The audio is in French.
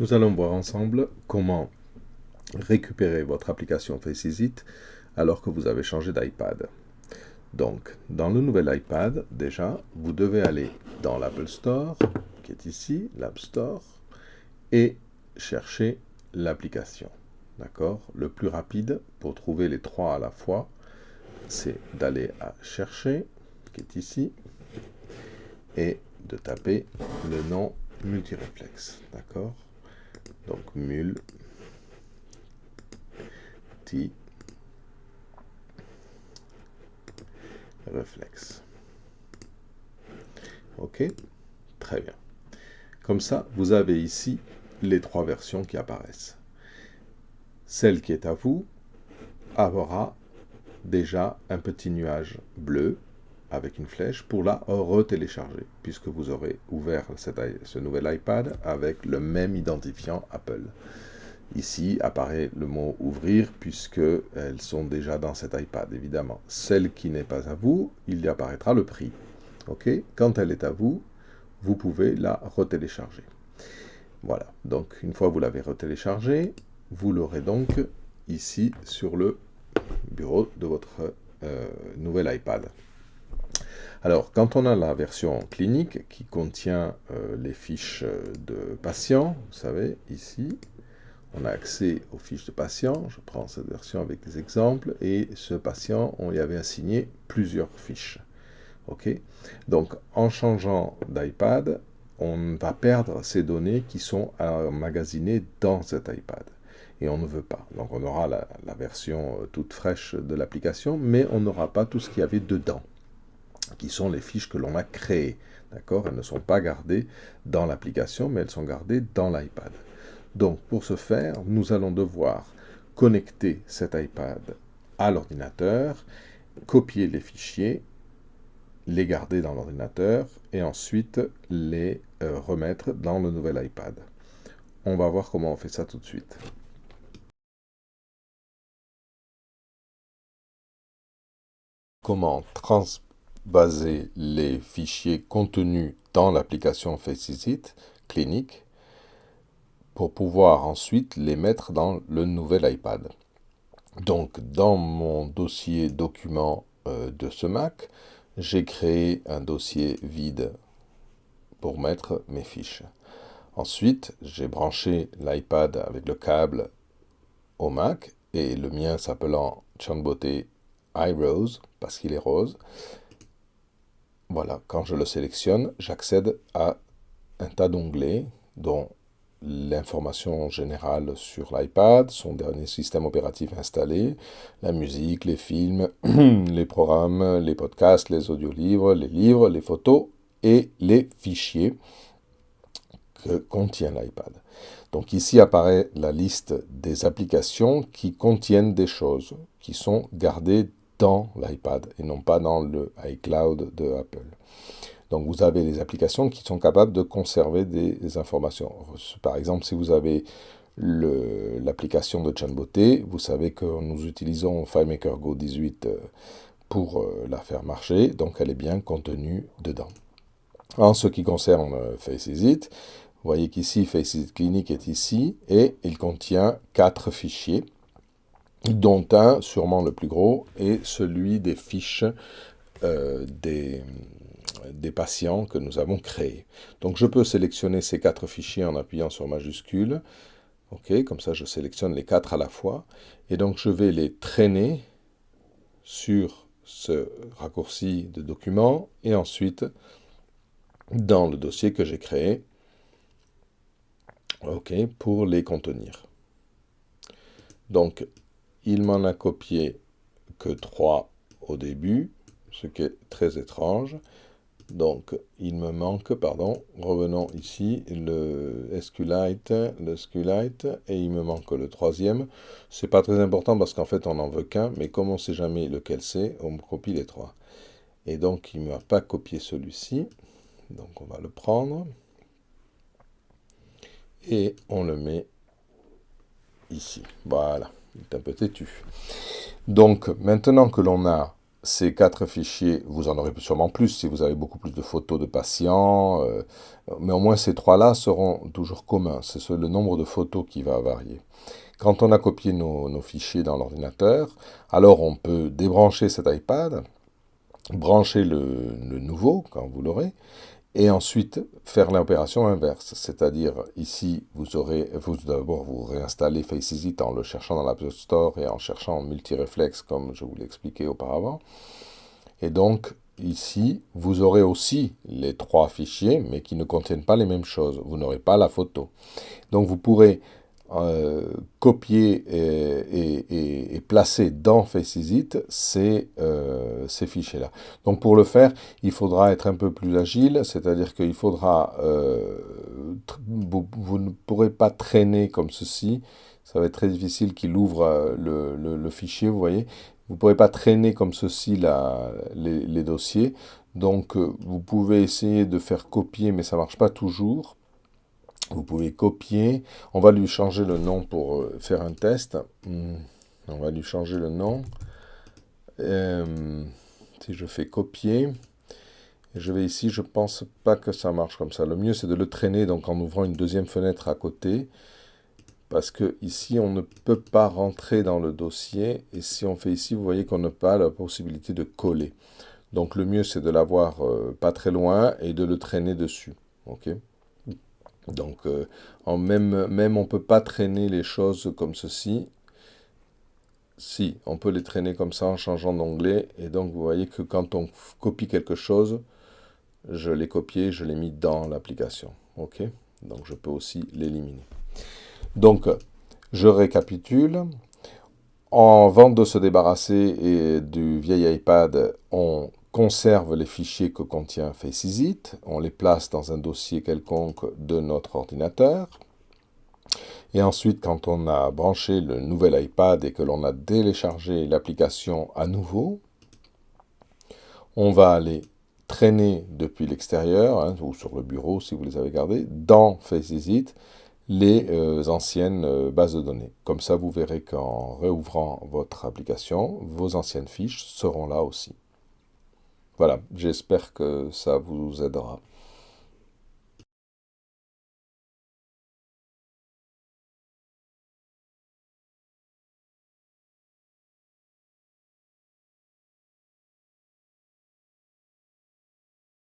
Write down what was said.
Nous allons voir ensemble comment récupérer votre application Facesit alors que vous avez changé d'iPad. Donc, dans le nouvel iPad, déjà, vous devez aller dans l'Apple Store, qui est ici, l'App Store, et chercher l'application. D'accord? Le plus rapide pour trouver les trois à la fois, c'est d'aller à chercher, qui est ici, et de taper le nom multireflex. D'accord? Donc, multi-reflex. Ok? Très bien. Comme ça, vous avez ici les trois versions qui apparaissent. Celle qui est à vous aura déjà un petit nuage bleu avec une flèche pour la retélécharger, puisque vous aurez ouvert ce nouvel iPad avec le même identifiant Apple. Ici apparaît le mot ouvrir, puisqu'elles sont déjà dans cet iPad, évidemment. Celle qui n'est pas à vous, il y apparaîtra le prix. Ok? Quand elle est à vous, vous pouvez la retélécharger. Voilà, donc une fois que vous l'avez retéléchargé, vous l'aurez donc ici sur le bureau de votre nouvel iPad. Alors, quand on a la version clinique qui contient les fiches de patients, vous savez, ici, on a accès aux fiches de patients. Je prends cette version avec des exemples, et ce patient, on lui avait assigné plusieurs fiches. Ok? Donc, en changeant d'iPad, on va perdre ces données qui sont emmagasinées dans cet iPad. Et on ne veut pas. Donc, on aura la version toute fraîche de l'application, mais on n'aura pas tout ce qu'il y avait dedans, qui sont les fiches que l'on a créées. D'accord? Elles ne sont pas gardées dans l'application, mais elles sont gardées dans l'iPad. Donc, pour ce faire, nous allons devoir connecter cet iPad à l'ordinateur, copier les fichiers, les garder dans l'ordinateur et ensuite les remettre dans le nouvel iPad. On va voir comment on fait ça tout de suite. Comment transvaser les fichiers contenus dans l'application Facesit clinique pour pouvoir ensuite les mettre dans le nouvel iPad. Donc, dans mon dossier document de ce Mac, j'ai créé un dossier vide pour mettre mes fiches. Ensuite, j'ai branché l'iPad avec le câble au Mac, et le mien s'appelant Chanbote iRose, parce qu'il est rose. Voilà, quand je le sélectionne, j'accède à un tas d'onglets, dont l'information générale sur l'iPad, son dernier système opératif installé, la musique, les films, les programmes, les podcasts, les audiolivres, les livres, les photos et les fichiers que contient l'iPad. Donc ici apparaît la liste des applications qui contiennent des choses, qui sont gardées dans l'iPad et non pas dans le iCloud de Apple. Donc vous avez les applications qui sont capables de conserver des informations. Par exemple, si vous avez l'application de Chanbote, vous savez que nous utilisons FileMaker Go 18 pour la faire marcher, donc elle est bien contenue dedans. En ce qui concerne Facesit, vous voyez qu'ici, Facesit Clinic est ici, et il contient 4 fichiers, dont un, sûrement le plus gros, est celui des fiches des patients que nous avons créés. Donc je peux sélectionner ces 4 fichiers en appuyant sur majuscule. Ok, comme ça je sélectionne les 4 à la fois. Et donc je vais les traîner sur ce raccourci de document et ensuite dans le dossier que j'ai créé, ok, pour les contenir. Donc il m'en a copié que 3 au début, ce qui est très étrange. Donc, il me manque, pardon, revenons ici, le SQLite, et il me manque le troisième. C'est pas très important parce qu'en fait, on n'en veut qu'un, mais comme on ne sait jamais lequel c'est, on me copie les 3. Et donc, il ne m'a pas copié celui-ci. Donc, on va le prendre. Et on le met ici. Voilà, il est un peu têtu. Donc, maintenant que l'on a ces 4 fichiers, vous en aurez sûrement plus si vous avez beaucoup plus de photos de patients, mais au moins ces 3-là seront toujours communs. C'est le nombre de photos qui va varier. Quand on a copié nos fichiers dans l'ordinateur, alors on peut débrancher cet iPad, brancher le nouveau quand vous l'aurez, et ensuite faire l'opération inverse. C'est-à-dire ici, vous d'abord vous réinstallez FaceIt en le cherchant dans l'App Store et en cherchant multi-réflexe comme je vous l'ai expliqué auparavant. Et donc ici, vous aurez aussi les 3 fichiers, mais qui ne contiennent pas les mêmes choses. Vous n'aurez pas la photo. Donc vous pourrez copier et placer dans FaceIt ces fichiers-là. Donc pour le faire, il faudra être un peu plus agile, c'est-à-dire qu'il faudra, vous ne pourrez pas traîner comme ceci, ça va être très difficile qu'il ouvre le fichier, vous voyez. Vous ne pourrez pas traîner comme ceci les dossiers, donc vous pouvez essayer de faire copier, mais ça ne marche pas toujours. Vous pouvez copier. On va lui changer le nom pour faire un test. On va lui changer le nom. Si je fais copier, je vais ici, je pense pas que ça marche comme ça. Le mieux, c'est de le traîner donc en ouvrant une deuxième fenêtre à côté. Parce que ici, on ne peut pas rentrer dans le dossier. Et si on fait ici, vous voyez qu'on n'a pas la possibilité de coller. Donc le mieux, c'est de l'avoir pas très loin et de le traîner dessus. Ok ? Donc, même on ne peut pas traîner les choses comme ceci. Si, on peut les traîner comme ça en changeant d'onglet. Et donc, vous voyez que quand on copie quelque chose, je l'ai copié, je l'ai mis dans l'application. OK? Donc, je peux aussi l'éliminer. Donc, je récapitule. Avant de se débarrasser du vieil iPad, on conserve les fichiers que contient FaceIt, on les place dans un dossier quelconque de notre ordinateur. Et ensuite, quand on a branché le nouvel iPad et que l'on a téléchargé l'application à nouveau, on va aller traîner depuis l'extérieur, ou sur le bureau si vous les avez gardés, dans FaceIt, les anciennes bases de données. Comme ça, vous verrez qu'en réouvrant votre application, vos anciennes fiches seront là aussi. Voilà, j'espère que ça vous aidera.